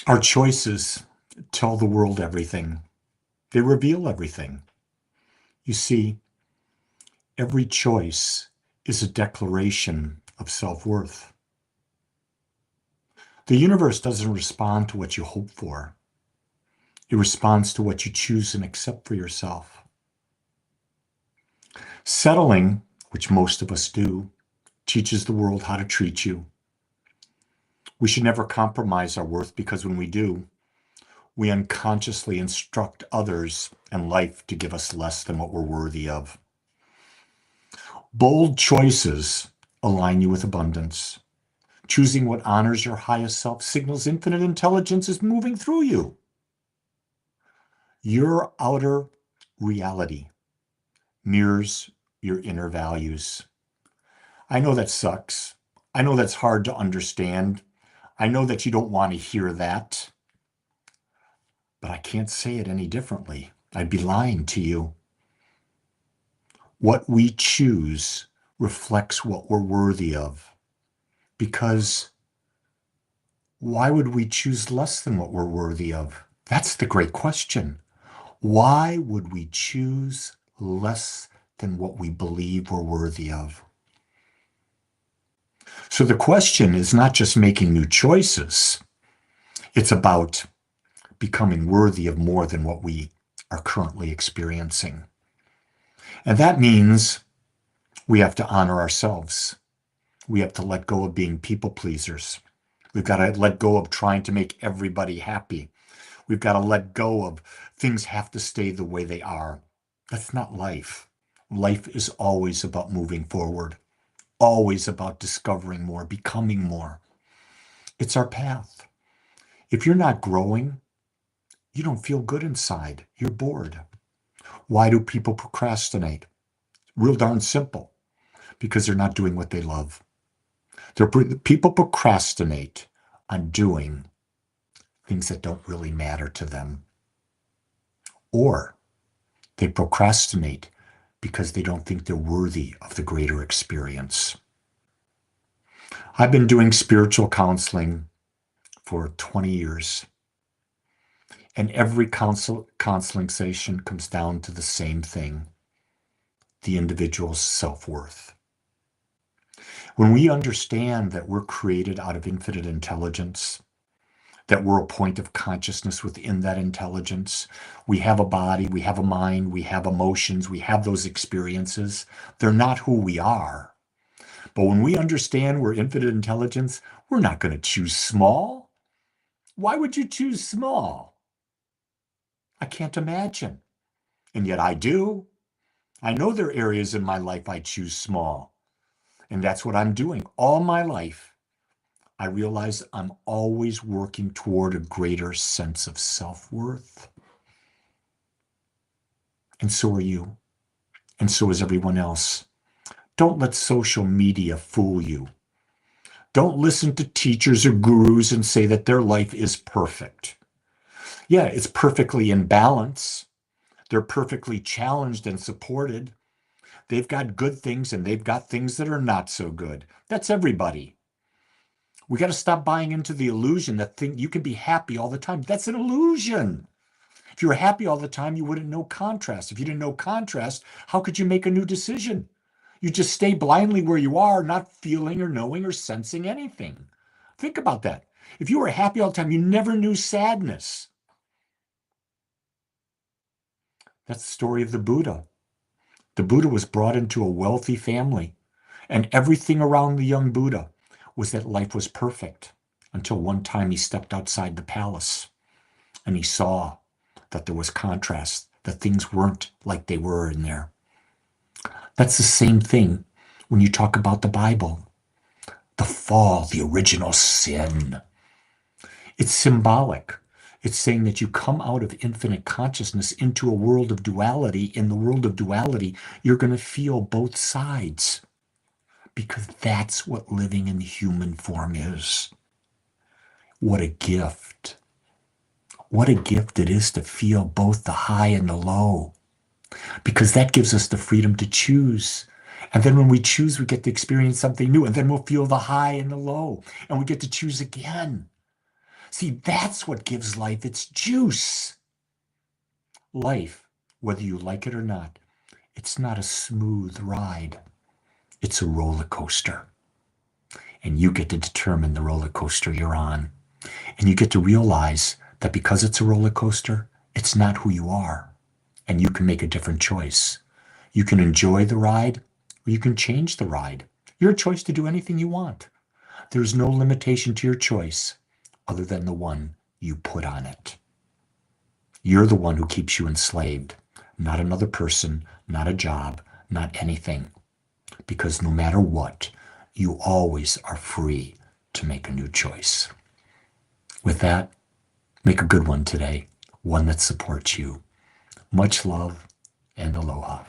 Our choices tell the world everything. They reveal everything. You see, every choice is a declaration of self-worth. The universe doesn't respond to what you hope for. It responds to what you choose and accept for yourself. Settling, which most of us do, teaches the world how to treat you. We should never compromise our worth, because when we do, we unconsciously instruct others and life to give us less than what we're worthy of. Bold choices align you with abundance. Choosing what honors your highest self signals infinite intelligence is moving through you. Your outer reality mirrors your inner values. I know that sucks. I know that's hard to understand. I know that you don't want to hear that, but I can't say it any differently. I'd be lying to you. What we choose reflects what we're worthy of. Because why would we choose less than what we're worthy of? That's the great question. Why would we choose less than what we believe we're worthy of? So the question is not just making new choices. It's about becoming worthy of more than what we are currently experiencing. And that means we have to honor ourselves. We have to let go of being people pleasers. We've got to let go of trying to make everybody happy. We've got to let go of things have to stay the way they are. That's not life. Life is always about moving forward, always about discovering more, becoming more. It's our path. If you're not growing, you don't feel good inside. You're bored. Why do people procrastinate? Real darn simple. Because they're not doing what they love. People procrastinate on doing things that don't really matter to them. Or they procrastinate because they don't think they're worthy of the greater experience. I've been doing spiritual counseling for 20 years. And every counseling session comes down to the same thing: the individual's self-worth. When we understand that we're created out of infinite intelligence, that we're a point of consciousness within that intelligence, we have a body, we have a mind, we have emotions, we have those experiences. They're not who we are. But when we understand we're infinite intelligence, we're not going to choose small. Why would you choose small? I can't imagine. And yet I do. I know there are areas in my life I choose small. And that's what I'm doing all my life. I realize I'm always working toward a greater sense of self-worth. And so are you. And so is everyone else. Don't let social media fool you. Don't listen to teachers or gurus and say that their life is perfect. Yeah, it's perfectly in balance. They're perfectly challenged and supported. They've got good things and they've got things that are not so good. That's everybody. We got to stop buying into the illusion that you can be happy all the time. That's an illusion. If you were happy all the time, you wouldn't know contrast. If you didn't know contrast, how could you make a new decision? You just stay blindly where you are, not feeling or knowing or sensing anything. Think about that. If you were happy all the time, you never knew sadness. That's the story of the Buddha. The Buddha was brought into a wealthy family, and everything around the young Buddha was that life was perfect, until one time he stepped outside the palace and he saw that there was contrast, that things weren't like they were in there. That's the same thing when you talk about the Bible. The fall, the original sin. It's symbolic. It's saying that you come out of infinite consciousness into a world of duality. In the world of duality, you're going to feel both sides, because that's what living in human form is. What a gift. What a gift it is to feel both the high and the low, because that gives us the freedom to choose. And then when we choose, we get to experience something new, and then we'll feel the high and the low, and we get to choose again. See, that's what gives life its juice. Life, whether you like it or not, it's not a smooth ride. It's a roller coaster. And you get to determine the roller coaster you're on. And you get to realize that because it's a roller coaster, it's not who you are. And you can make a different choice. You can enjoy the ride, or you can change the ride. Your choice to do anything you want. There's no limitation to your choice other than the one you put on it. You're the one who keeps you enslaved, not another person, not a job, not anything. Because no matter what, you always are free to make a new choice. With that, make a good one today, one that supports you. Much love and aloha.